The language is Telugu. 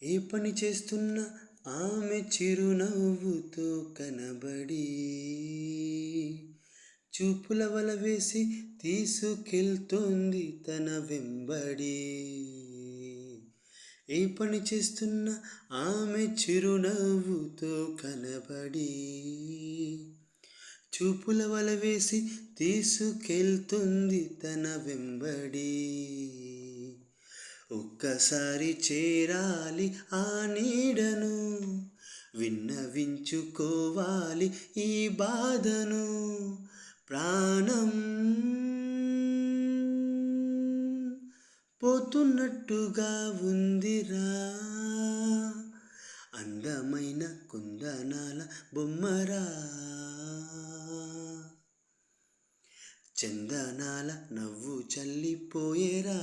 ఏ పని చేస్తున్నా ఆమె చిరునవ్వుతో కనబడి చూపుల వల వేసి తీసుకెళ్తోంది తన వెంబడి. ఏ పని చేస్తున్నా ఆమె చిరునవ్వుతో కనబడి చూపుల వల వేసి తీసుకెళ్తుంది తన వెంబడి. ఒక్కసారి చేరాలి ఆ నీడను, విన్నవించుకోవాలి ఈ బాధను. ప్రాణం పోతున్నట్టుగా ఉందిరా, అందమైన కుందనాల బొమ్మరా, చందనాల నవ్వు చల్లిపోయేరా.